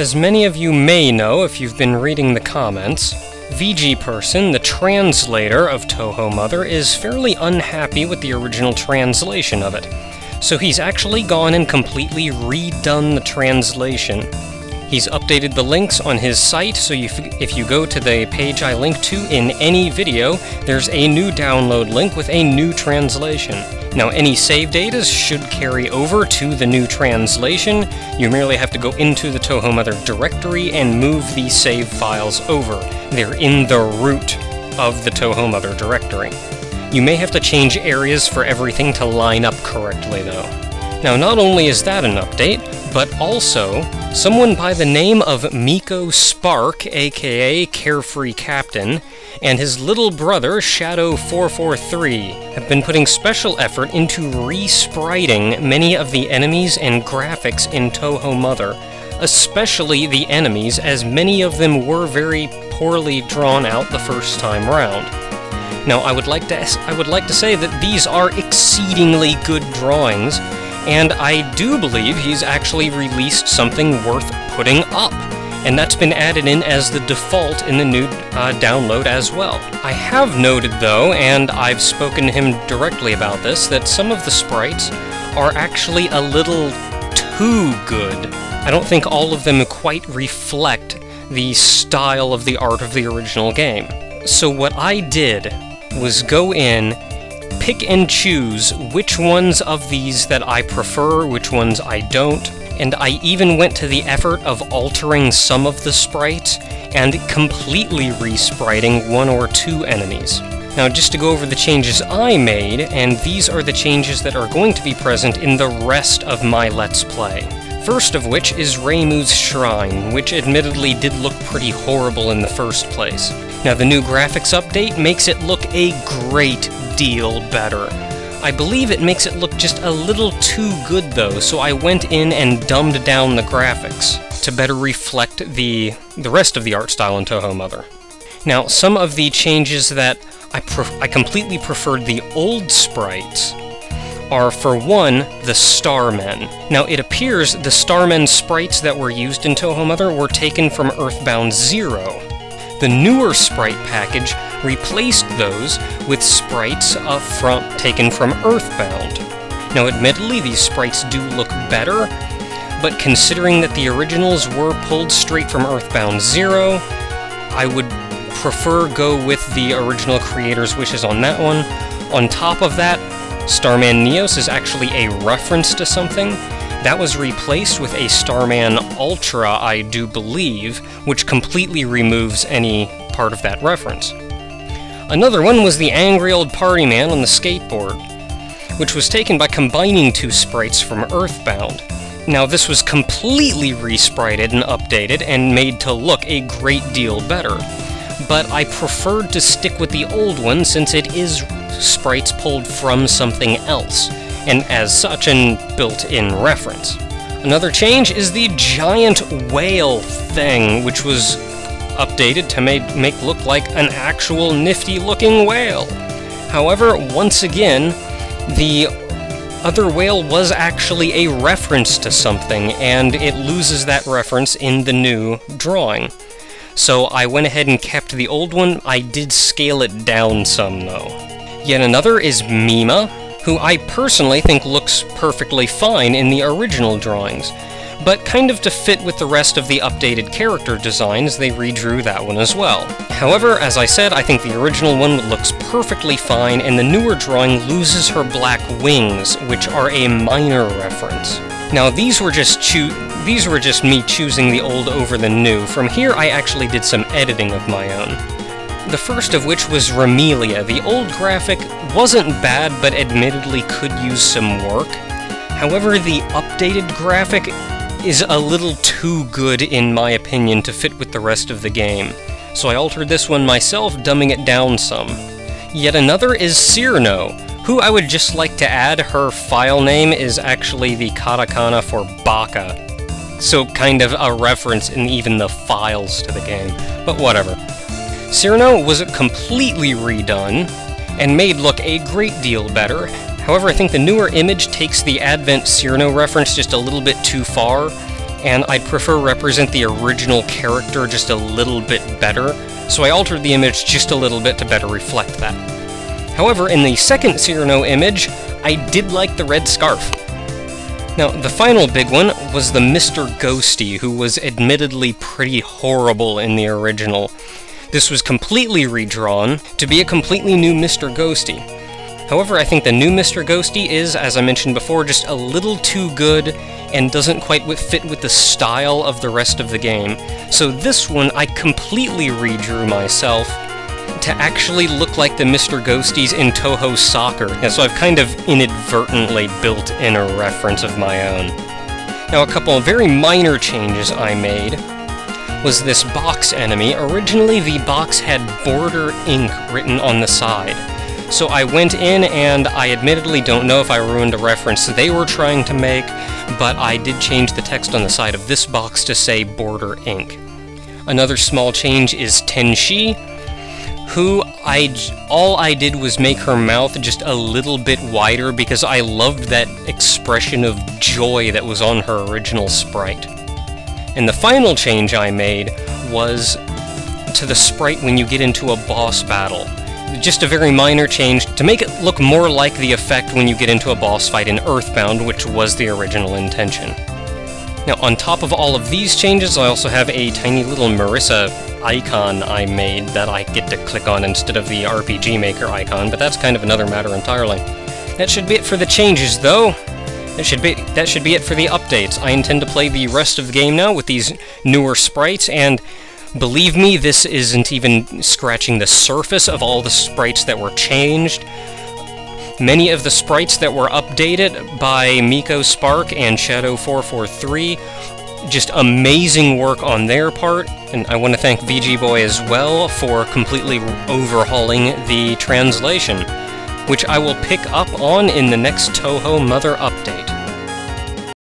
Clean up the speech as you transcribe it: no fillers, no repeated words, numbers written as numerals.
As many of you may know if you've been reading the comments, VG Person, the translator of Touhou Mother, is fairly unhappy with the original translation of it. So he's actually gone and completely redone the translation. He's updated the links on his site, so if you go to the page I link to in any video, there's a new download link with a new translation. Now, any save data should carry over to the new translation. You merely have to go into the Touhou Mother directory and move these save files over. They're in the root of the Touhou Mother directory. You may have to change areas for everything to line up correctly, though. Now, not only is that an update, but also, someone by the name of Miko Spark, aka Carefree Captain, and his little brother, Shadow443, have been putting special effort into re-spriting many of the enemies and graphics in Touhou Mother, especially the enemies, as many of them were very poorly drawn out the first time round. Now, I would like to say that these are exceedingly good drawings, and I do believe he's actually released something worth putting up, and that's been added in as the default in the new download as well. I have noted, though, and I've spoken to him directly about this, that some of the sprites are actually a little too good. I don't think all of them quite reflect the style of the art of the original game. So what I did was go in, pick and choose which ones of these that I prefer, which ones I don't, and I even went to the effort of altering some of the sprites and completely re-spriting one or two enemies. Now, just to go over the changes I made, and these are the changes that are going to be present in the rest of my Let's Play. First of which is Reimu's Shrine, which admittedly did look pretty horrible in the first place. Now, the new graphics update makes it look a great deal better. I believe it makes it look just a little too good, though, so I went in and dumbed down the graphics to better reflect the rest of the art style in Touhou Mother. Now, some of the changes that I completely preferred the old sprites are, for one, the Starmen. Now, it appears the Starmen sprites that were used in Touhou Mother were taken from Earthbound 0. The newer sprite package replaced those with sprites taken from Earthbound. Now, admittedly, these sprites do look better, but considering that the originals were pulled straight from Earthbound 0, I would prefer go with the original creator's wishes on that one. On top of that, Starman Neos is actually a reference to something. That was replaced with a Starman Ultra, I do believe, which completely removes any part of that reference. Another one was the angry old party man on the skateboard, which was taken by combining two sprites from Earthbound. Now, this was completely re-sprited and updated and made to look a great deal better, but I preferred to stick with the old one since it is sprites pulled from something else, and as such an built-in reference. Another change is the giant whale thing, which was updated to make look like an actual nifty-looking whale. However, once again, the other whale was actually a reference to something, and it loses that reference in the new drawing. So I went ahead and kept the old one. I did scale it down some, though. Yet another is Mina, who I personally think looks perfectly fine in the original drawings, but kind of to fit with the rest of the updated character designs, they redrew that one as well. However, as I said, I think the original one looks perfectly fine, and the newer drawing loses her black wings, which are a minor reference. Now, these were just me choosing the old over the new. From here, I actually did some editing of my own. The first of which was Remelia. The old graphic wasn't bad, but admittedly could use some work. However, the updated graphic is a little too good, in my opinion, to fit with the rest of the game. So I altered this one myself, dumbing it down some. Yet another is Cyrano, who I would just like to add, her file name is actually the katakana for baka. So kind of a reference in even the files to the game, but whatever. Cyrano was completely redone, and made look a great deal better. However, I think the newer image takes the Advent Cyrano reference just a little bit too far, and I'd prefer represent the original character just a little bit better, so I altered the image just a little bit to better reflect that. However, in the second Cyrano image, I did like the red scarf. Now, the final big one was the Mr. Ghosty, who was admittedly pretty horrible in the original. This was completely redrawn to be a completely new Mr. Ghosty. However, I think the new Mr. Ghosty is, as I mentioned before, just a little too good and doesn't quite fit with the style of the rest of the game. So this one I completely redrew myself to actually look like the Mr. Ghosties in Touhou Soccer, and so I've kind of inadvertently built in a reference of my own. Now, a couple of very minor changes I made was this box enemy. Originally, the box had Border Ink written on the side. So I went in, and I admittedly don't know if I ruined a reference they were trying to make, but I did change the text on the side of this box to say Border Ink. Another small change is Tenshi, who all I did was make her mouth just a little bit wider because I loved that expression of joy that was on her original sprite. And the final change I made was to the sprite when you get into a boss battle. Just a very minor change to make it look more like the effect when you get into a boss fight in Earthbound, which was the original intention. Now, on top of all of these changes, I also have a tiny little Marissa icon I made that I get to click on instead of the RPG Maker icon, but that's kind of another matter entirely. That should be it for the changes, though. That should be it for the updates. I intend to play the rest of the game now with these newer sprites, and believe me, this isn't even scratching the surface of all the sprites that were changed. Many of the sprites that were updated by Miko Spark and Shadow443, just amazing work on their part, and I want to thank VG Boy as well for completely overhauling the translation, which I will pick up on in the next Touhou Mother update.